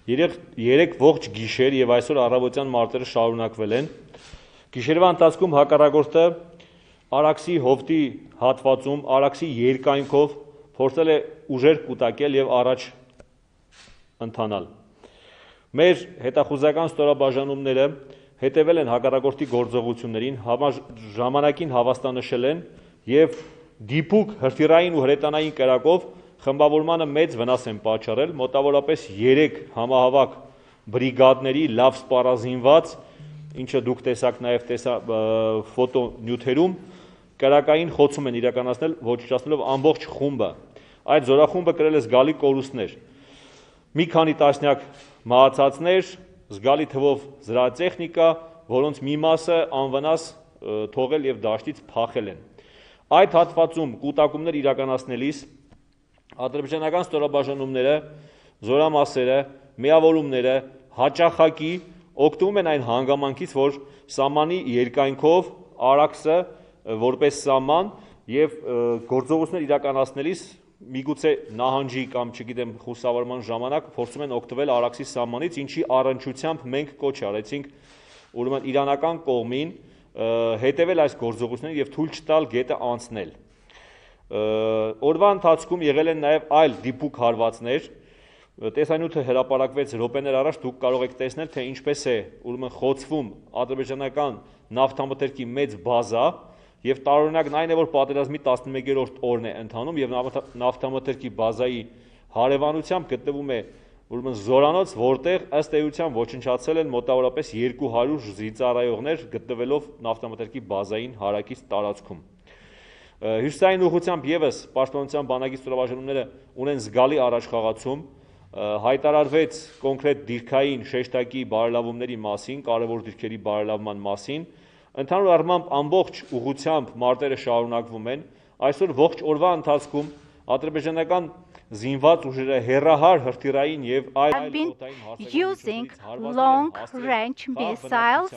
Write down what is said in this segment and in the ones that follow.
Երեք ողջ գիշեր եւ այսօր առավոտյան մարտերը շարունակվել են։ Գիշերվա ընթացքում հակառակորդը Արաքսի հովտի հատվածում Արաքսի երկայնքով փորձել է ուժեր կուտակել եւ առաջ ընթանալ։ Մեր հետախուզական ստորաբաժանումները հետևել են հակառակորդի գործողություններին, ժամանակին հավաստանշել են եւ դիպուկ հրթիռային ու հրետանային կրակով խմբավորմանը մեծ վնաս են պատճառել, մոտավորապես 3 համահավաք բրիգադների լավ սպառազինված, ինչը դուք տեսաք նաև ֆոտոնյութերում, կրակային խոցում են իրականացնել, ոչնչացնելով ամբողջ խումբը։ Այդ զորախումբը կրել է զգալի կորուստներ։ Մի քանի տասնյակ մահացածներ, զգալի թվով զրահատեխնիկա, որոնց մի մասը անվնաս թողել եւ դաշտից փախել են։ Այդ հատվածում կուտակումներ իրականացնելիս ադրբեջանական ստորաբաժանումները, զորամասերը, միավորումները հաճախակի օգտվում են այն հանգամանքից, որ սահմանի երկայնքով Արաքսը որպես սահման եւ գործողություններ իրականացնելիս միգուցե նահանջի կամ չգիտեմ խուսավորման ժամանակ փորձում են օգտվել Արաքսի սահմանից, ինչի առնչությամբ մենք կոչ արեցինք ուրեմն իրանական կողմին հետևել այս գործողություններին եւ թույլ չտալ գետը անցնել։ Օրվա ընթացքում եղել են նաև այլ դիպուկ հարվածներ, տեսանյութը հրապարակվեց րոպեներ առաջ, դուք կարող եք տեսնել, թե ինչպես է ուրեմն խոցվում ադրբեջանական նավթամթերքի մեծ բազա եւ տարօրինակն այն է, որ պատերազմի 11-րդ օրն է ընթանում եւ նավթամթերքի բազայի հարևանությամբ գտնվում է ուրեմն զորանոց, որտեղ ըստ էության ոչնչացել են մոտավորապես 200 զինծառայողներ գտնվելով նավթամթերքի բազային հարակից տարածքում։ Հյուսիսային ուղղությամբ եւս պաշտպանության բանակի ստորաբաժանումները ունեն զգալի առաջխաղացում, հայտարարվեց կոնկրետ դիրքային շեշտակի բարելավումների մասին, կարևոր դիրքերի բարելավման մասին, ընդհանուր առմամբ ամբողջ ուղղությամբ մարտերը շարունակվում են, այսօր ողջ օրվա ընթացքում ադրբեջանական զինված ուժերը հեռահար հրթիռային եւ have been using long-range missiles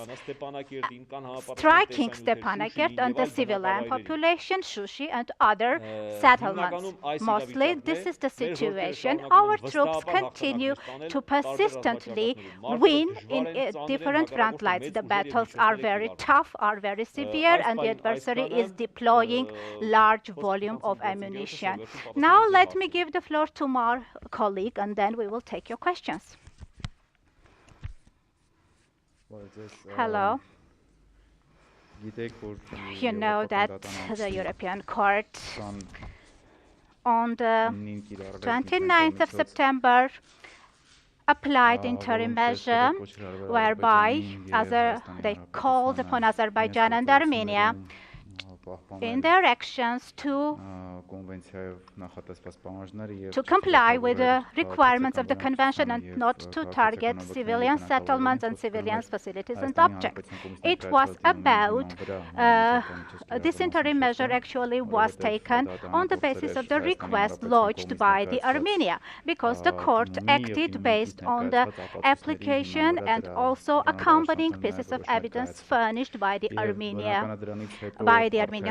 striking Stepanakert and the civilian population, Shushi and other settlements. Mostly, this is the situation. Our troops continue to persistently win in different front lines. The battles are very tough, are very severe, and the adversary is deploying large volume of ammunition. Now, let me give the floor to my colleague, and then we will take your questions. Hello. You know that the European Court on the 29th of September applied interim measure whereby they called upon Azerbaijan and Armenia in their actions to comply with the requirements of the convention and not to target civilian settlements and civilian facilities and objects. It was about this interim measure actually was taken on the basis of the request lodged by the Armenia, because the court acted based on the application and also accompanying pieces of evidence furnished by the Armenian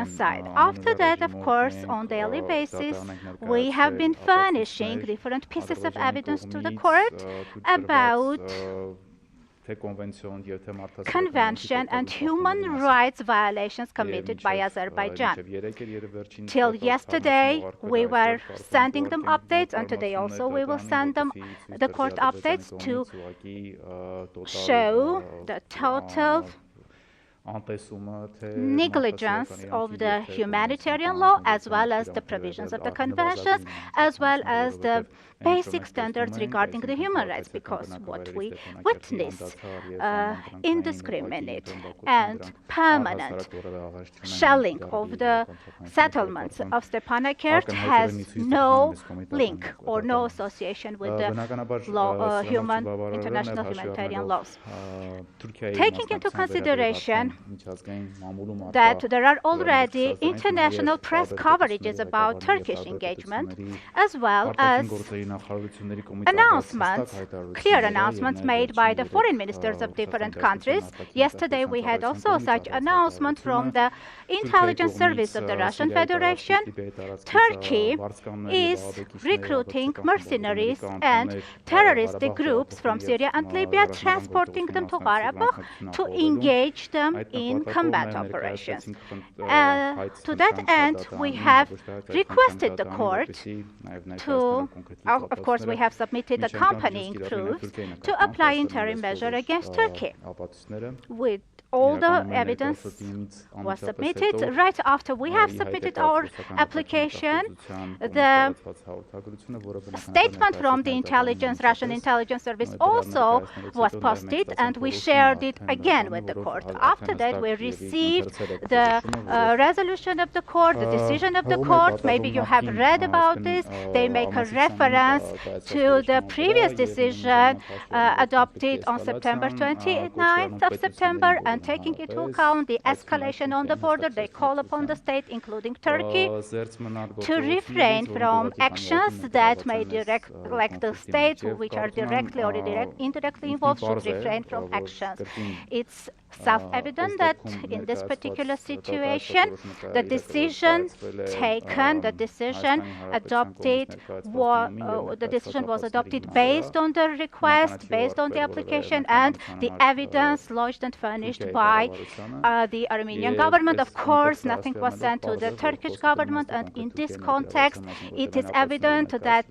side. After that, of course, on daily basis, we have been furnishing different pieces of evidence to the court about convention and human rights violations committed by Azerbaijan. Till yesterday, we were sending them updates, and today also we will send them the court updates to show the total negligence of the humanitarian law, as well as the provisions of the conventions, as well as the basic standards regarding the human rights, because what we witness indiscriminate and permanent shelling of the settlements of Stepanakert has no link or no association with the international humanitarian laws. Taking into consideration that there are already international press coverages about Turkish engagement, as well as announcements, clear announcements made by the foreign ministers of different countries. Yesterday we had also such announcement from the intelligence service of the Russian Federation. Turkey is recruiting mercenaries and terroristic groups from Syria and Libya, transporting them to Karabakh to engage them in combat operations. To that end, we have requested the court to, of course, we have submitted accompanying proofs to apply interim measure against Turkey. With all the evidence was submitted. Right after we have submitted our application, the statement from the Russian intelligence service also was posted, and we shared it again with the court. After that, we received the resolution of the court, the decision of the court. Maybe you have read about this. They make a reference to the previous decision adopted on September 29th of September, and taking into account the escalation on the border, they call upon the state, including Turkey, to refrain from actions that may like the states which are directly or indirectly involved should refrain from actions. It's self-evident that in this particular situation, the decision taken, the decision adopted, the decision was adopted based on the request, based on the application, and the evidence lodged and furnished by the Armenian government. Of course, nothing was sent to the Turkish government, and in this context, it is evident that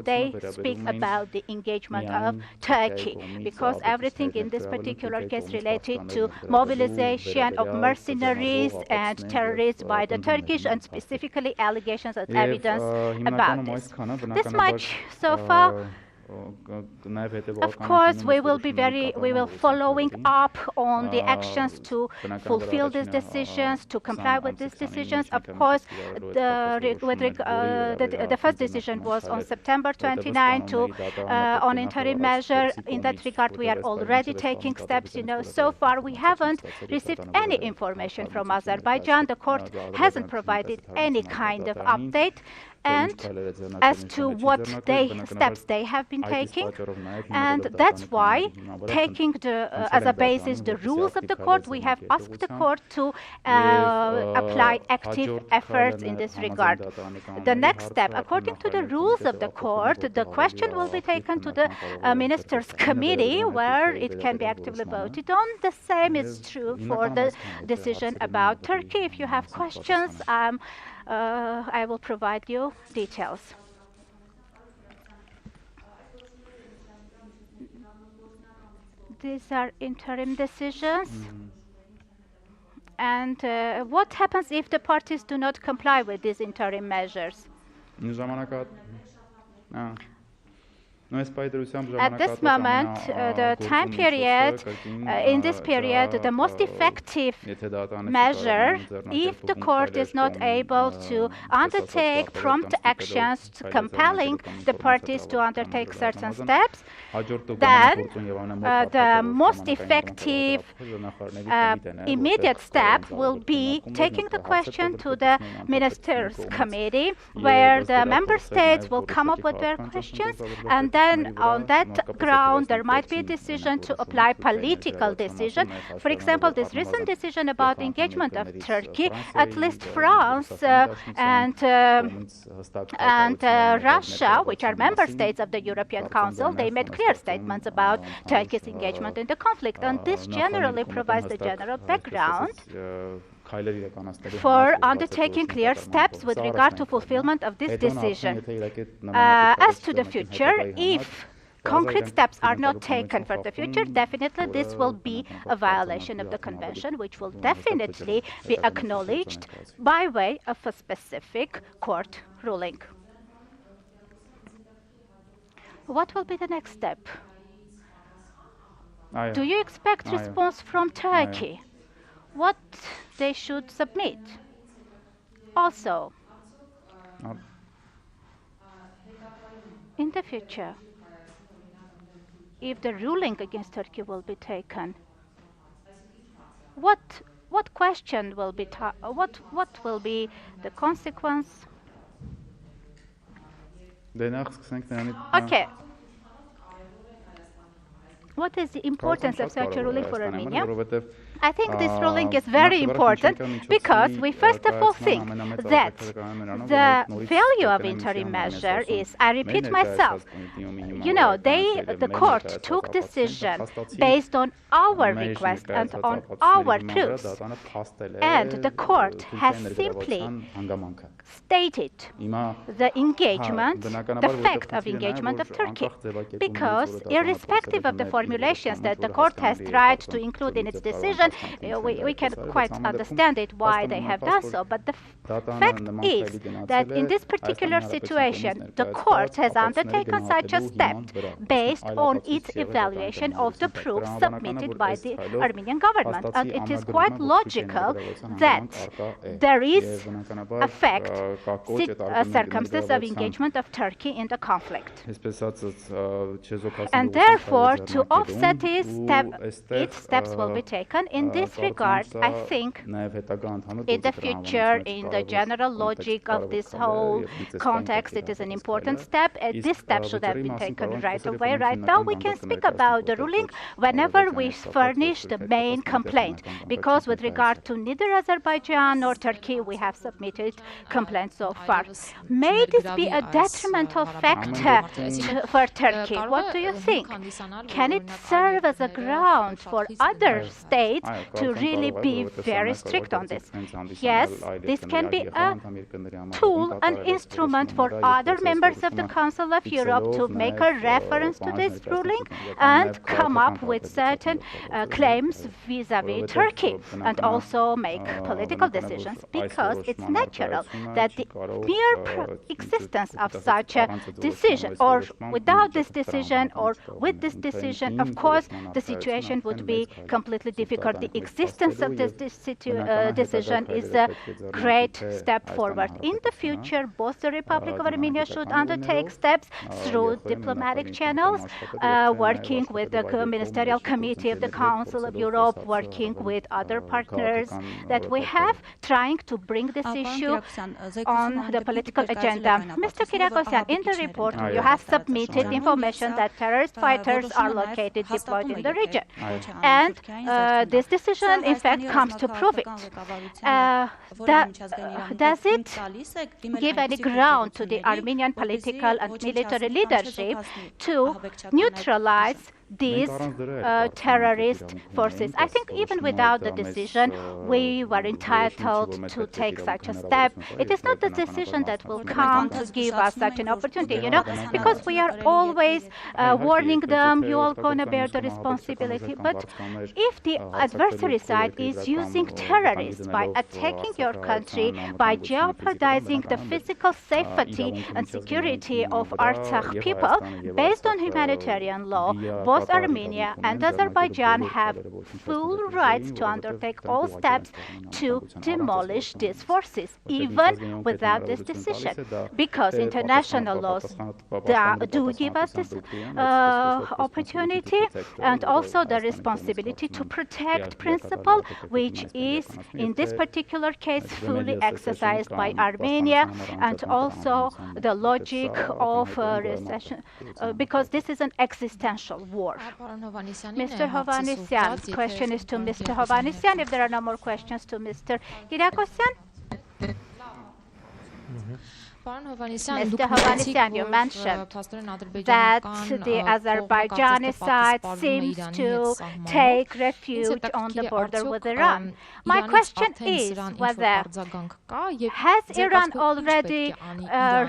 they speak about the engagement of Turkey, because everything in this particular case related to mobilization of mercenaries and terrorists by the Turkish, and specifically allegations and evidence about this. This much so far. Of course, we will following up on the actions to fulfill these decisions, to comply with these decisions. Of course, the first decision was on September 29 on interim measure. In that regard, we are already taking steps. So far we haven't received any information from Azerbaijan. The court hasn't provided any kind of update and as to what steps they have been taking, and that's why, taking as a basis the rules of the court, we have asked the court to apply active efforts in this regard. The next step, according to the rules of the court, the question will be taken to the Ministers' Committee, where it can be actively voted on. The same is true for the decision about Turkey. If you have questions, I will provide you details. These are interim decisions. And what happens if the parties do not comply with these interim measures? At this moment, the time period, in this period, the most effective measure, if the court is not able to undertake prompt actions compelling the parties to undertake certain steps, then the most effective immediate step will be taking the question to the Ministers' Committee, where the member states will come up with their questions, and then on that ground there might be a decision to apply political decision. For example, this recent decision about the engagement of Turkey, at least France and Russia, which are member states of the European Council, they made clear statements about Turkey's engagement in the conflict, and this generally provides the general background for undertaking clear steps with regard to fulfillment of this decision. As to the future, if concrete steps are not taken for the future, definitely this will be a violation of the convention, which will definitely be acknowledged by way of a specific court ruling. What will be the next step? Do you expect response from Turkey? What they should submit? Also, in the future, if the ruling against Turkey will be taken, what question will be what will be the consequence? Okay. What is the importance of such a ruling for Armenia? I think this ruling is very important because we first of all think that the value of interim measure is, I repeat myself, the court took decision based on our request and on our proofs, and the court has simply stated the engagement, the fact of engagement of Turkey, because irrespective of the formulations that the court has tried to include in its decision, we can quite understand it why they have done so, but the fact is that in this particular situation, the court has undertaken such a step based on its evaluation of the proofs submitted by the Armenian government, and it is quite logical that there is a fact, circumstance of engagement of Turkey in the conflict. And therefore, to offset its steps will be taken. In this regard, I think in the future, in the general logic of this whole context, it is an important step. This step should have been taken right away. Right now, we can speak about the ruling whenever we furnish the main complaint, because with regard to neither Azerbaijan nor Turkey, we have submitted complaints so far. May this be a detrimental factor for Turkey? What do you think? Can it serve as a ground for other states to really be very strict on this? Yes, this can be a tool, an instrument for other members of the Council of Europe to make a reference to this ruling and come up with certain claims vis-à-vis Turkey, and also make political decisions, because it's natural that the mere existence of such a decision, or without this decision, or with this decision, of course, the situation would be completely difficult. The existence of this decision is a great step forward. In the future, both the Republic of Armenia should undertake steps through diplomatic channels, working with the Ministerial Committee of the Council of Europe, working with other partners that we have, trying to bring this issue on the political agenda. Mr. Kirakosyan, in the report, you have submitted information that terrorist fighters are located, deployed in the region. And this decision, in fact, comes to prove it. Does it give any ground to the Armenian political and military leadership to neutralize these terrorist forces? I think even without the decision, we were entitled to take such a step. It is not the decision that will come to give us such an opportunity, because we are always warning them, you all gonna bear the responsibility. But if the adversary side is using terrorists by attacking your country, by jeopardizing the physical safety and security of Artsakh people, based on humanitarian law, both Armenia and Azerbaijan have full rights to undertake all steps to demolish these forces, even without this decision, because international laws do give us this opportunity, and also the responsibility to protect principle, which is in this particular case fully exercised by Armenia, and also the logic of recession, because this is an existential war. Mr. Hovhannisyan's question is to Mr. Hovhannisyan. If there are no more questions to Mr. Kirakosyan. Mr. Hovhannisyan, you mentioned that the Azerbaijani side seems to take refuge on the border with Iran. My question is whether has Iran already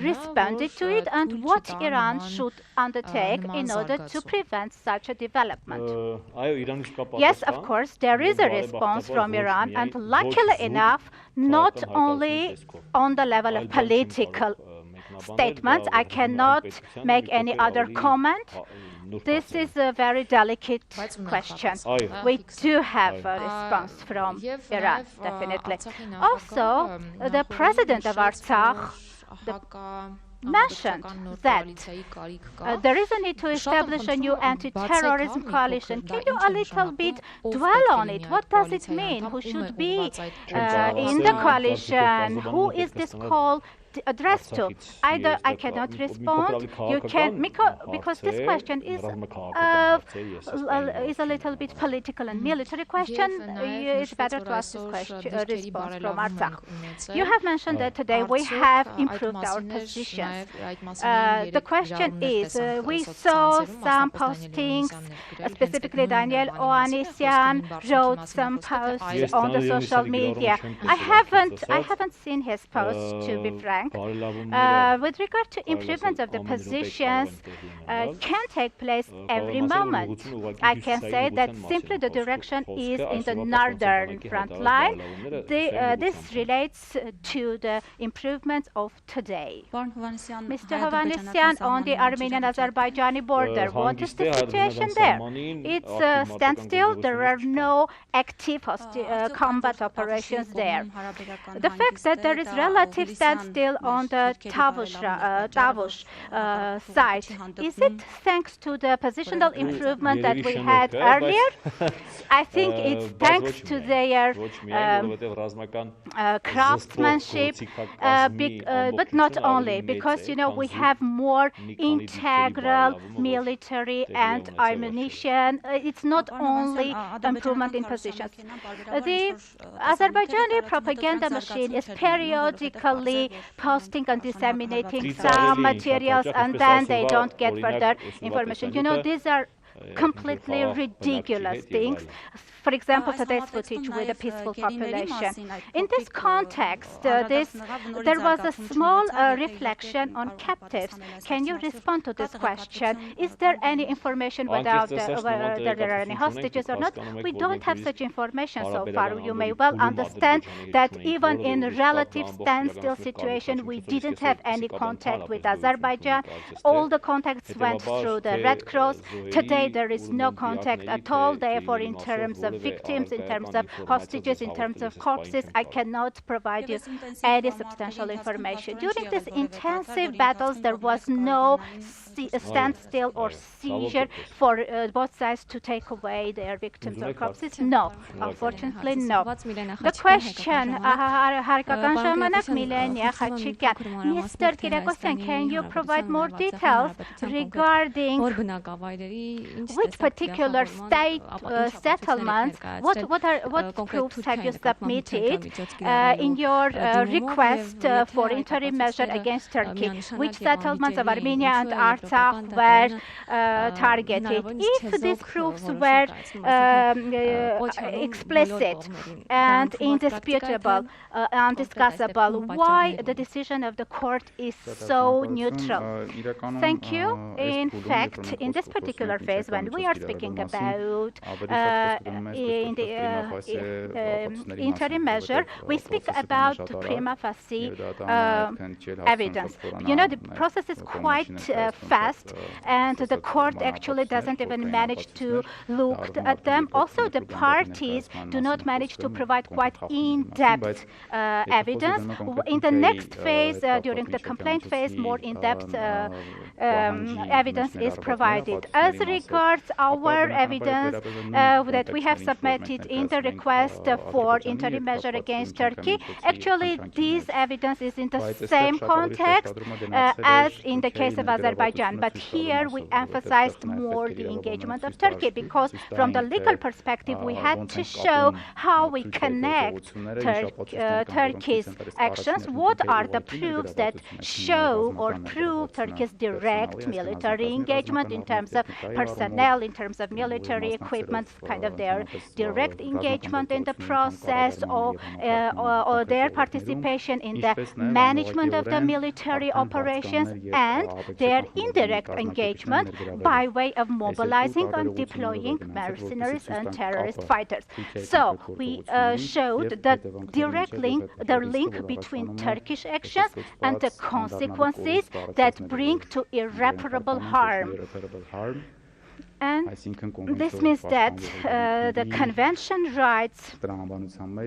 responded to it, and what Iran should undertake in order to prevent such a development? Yes, of course, there is a response from Iran, and luckily enough, not only on the level of political statements. I cannot make any other comment. This is a very delicate question. We do have a response from Iran, definitely. Also, the president of Artsakh, mentioned that there is a need to establish a new anti-terrorism coalition. Can you a little bit dwell on it? What does it mean? Who should be in the coalition? Who is this call addressed to? Either I cannot respond, you can, because this question is a little bit political and military question. It's better to ask this question, response from Artsakh. You have mentioned that today we have improved our positions. The question is, we saw some postings, specifically Daniel Hovhannisyan wrote some posts on the social media. I haven't seen his posts, to be frank. With regard to improvements of the positions, can take place every moment. I can say that simply the direction is in the northern front line. This relates to the improvements of today. Mr. Hovhannisyan, on the Armenian-Azerbaijani border, what is the situation there? It's a standstill. There are no active combat operations there. The fact that there is relative standstill on the Tavush side, is it thanks to the positional improvement that we had earlier? I think it's thanks to their craftsmanship, but not only, because, you know, we have more integral military and ammunition. It's not only improvement in positions. The Azerbaijani propaganda machine is periodically posting and disseminating some materials, and then they don't get further information. You know, these are completely ridiculous things. For example, today's footage with a peaceful population. In this context, there was a small reflection on captives. Can you respond to this question? Is there any information whether there are any hostages or not? We don't have such information so far. You may well understand that even in a relative standstill situation, we didn't have any contact with Azerbaijan. All the contacts went through the Red Cross. Today, there is no contact at all. Therefore, in terms of victims, in terms of hostages, in terms of corpses, I cannot provide you any substantial information. During these intensive battles, there was no standstill or seizure for both sides to take away their victims or corpses. No, unfortunately, no. The question, Mr. Kirakosyan, can you provide more details regarding which particular state settlements? What proofs have you submitted in your request for interim measure against Turkey? Which settlements of Armenia and Artsakh were targeted? If these proofs were explicit and indisputable, undiscussable, why the decision of the court is so neutral? Thank you. In fact, in this particular phase, when we are speaking about in the interim measure, we speak about prima facie evidence. You know, the process is quite fast, and the court actually doesn't even manage to look at them. Also, the parties do not manage to provide quite in-depth evidence. In the next phase, during the complaint phase, more in-depth evidence is provided. As regards our evidence that we have submitted in the request for interim measure against Turkey, actually this evidence is in the same context as in the case of Azerbaijan. But here we emphasized more the engagement of Turkey, because from the legal perspective we had to show how we connect Turkey's actions. What are the proofs that show or prove Turkey's direct military engagement in terms of personnel, in terms of military equipment, kind of their direct engagement in the process, or their participation in the management of the military operations, and their indirect engagement by way of mobilizing and deploying mercenaries and terrorist fighters. So we showed the direct link, the link between Turkish actions and the consequences that bring to irreparable harm. And this means that the convention rights,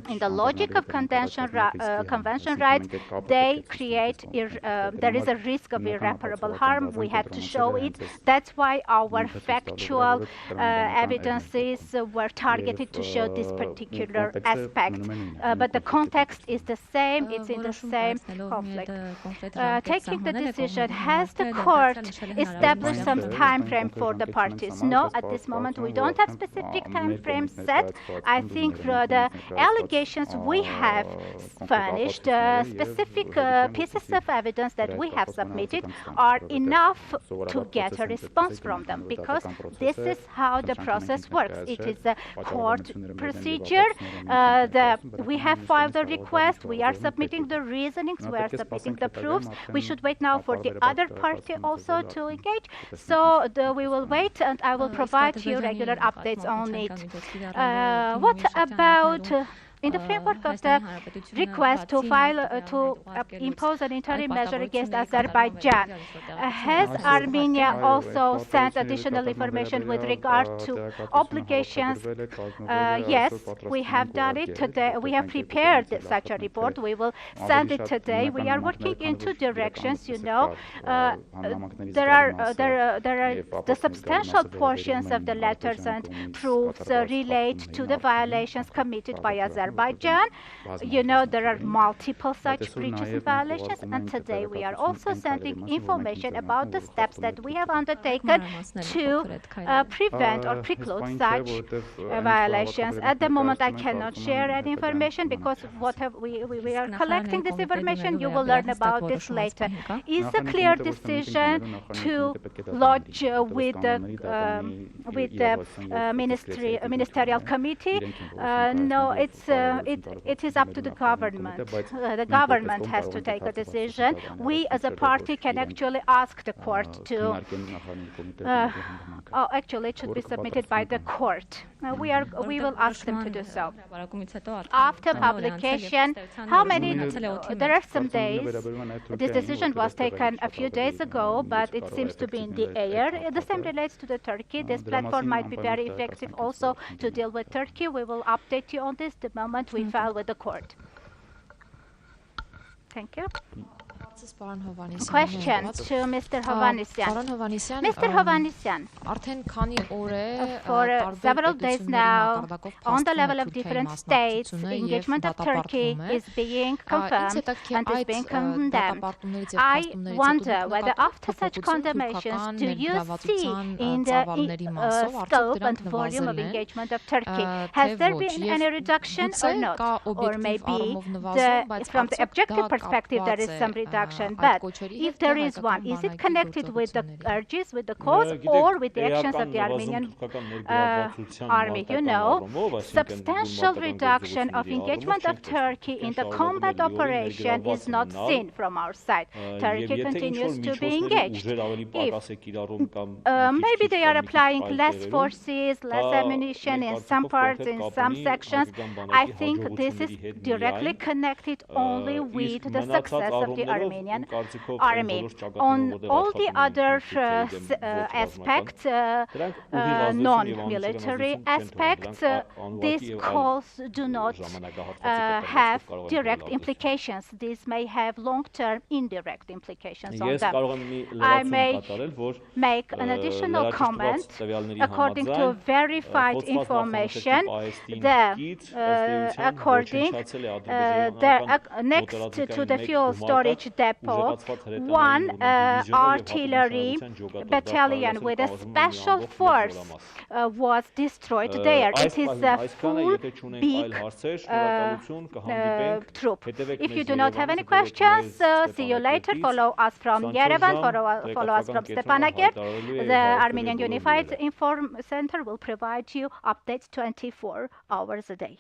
in the logic of convention rights, they create, there is a risk of irreparable harm. We had to show it. That's why our factual evidences were targeted to show this particular aspect. But the context is the same. It's in the same conflict. Taking the decision, has the court established some time frame for the parties? No, at this moment we don't have specific time frame set. I think for the allegations we have furnished, specific pieces of evidence that we have submitted are enough to get a response from them, because this is how the process works. It is a court procedure. We have filed a request. We are submitting the reasonings. We are submitting the proofs. We should wait now for the other party also to engage. So we will wait, and I will provide you regular updates on it. What about in the framework of the request to impose an interim measure against Azerbaijan, has Armenia also sent additional information with regard to obligations? Yes, we have done it today. We have prepared such a report. We will send it today. We are working in two directions. You know, there are the substantial portions of the letters and proofs relate to the violations committed by Azerbaijan. You know, there are multiple such breaches and violations, and today we are also sending information about the steps that we have undertaken to prevent or preclude such violations. At the moment, I cannot share any information because we are collecting this information. You will learn about this later. Is a clear decision to lodge with the ministerial committee? No, it is up to the government. The government has to take a decision. We, as a party, can actually ask the court to. Actually, it should be submitted by the court. We will ask them to do so. After publication, how many? There are some days. This decision was taken a few days ago, but it seems to be in the air. The same relates to the Turkey. This platform might be very effective also to deal with Turkey. We will update you on this the moment we file with the court. Thank you. Question to Mr. Hovhannisyan. Mr. Hovhannisyan, for several days now, on the level of different states, engagement of Turkey is being confirmed and is being condemned. I wonder whether after such condemnations, do you see in the scope and volume of engagement of Turkey, has there been any reduction or not? Or maybe from the objective perspective, there is some reduction. But if there is one, is it connected with the urges, with the cause, or with the actions of the Armenian army? You know, substantial reduction of engagement of Turkey in the combat operation is not seen from our side. Turkey continues to be engaged. Maybe they are applying less forces, less ammunition in some parts, in some sections. I think this is directly connected only with the success of the Armenian army. On all the other aspects, non-military aspects, these calls do not have direct implications. These may have long-term indirect implications on them. I may make an additional comment. According to verified information, next to the fuel storage depot, one artillery battalion with a special force was destroyed there. It is a full big troop. If you do not have any questions, see you later. Follow us from Yerevan, follow us from Stepanakert. The Armenian Unified Inform Center will provide you updates 24 hours a day.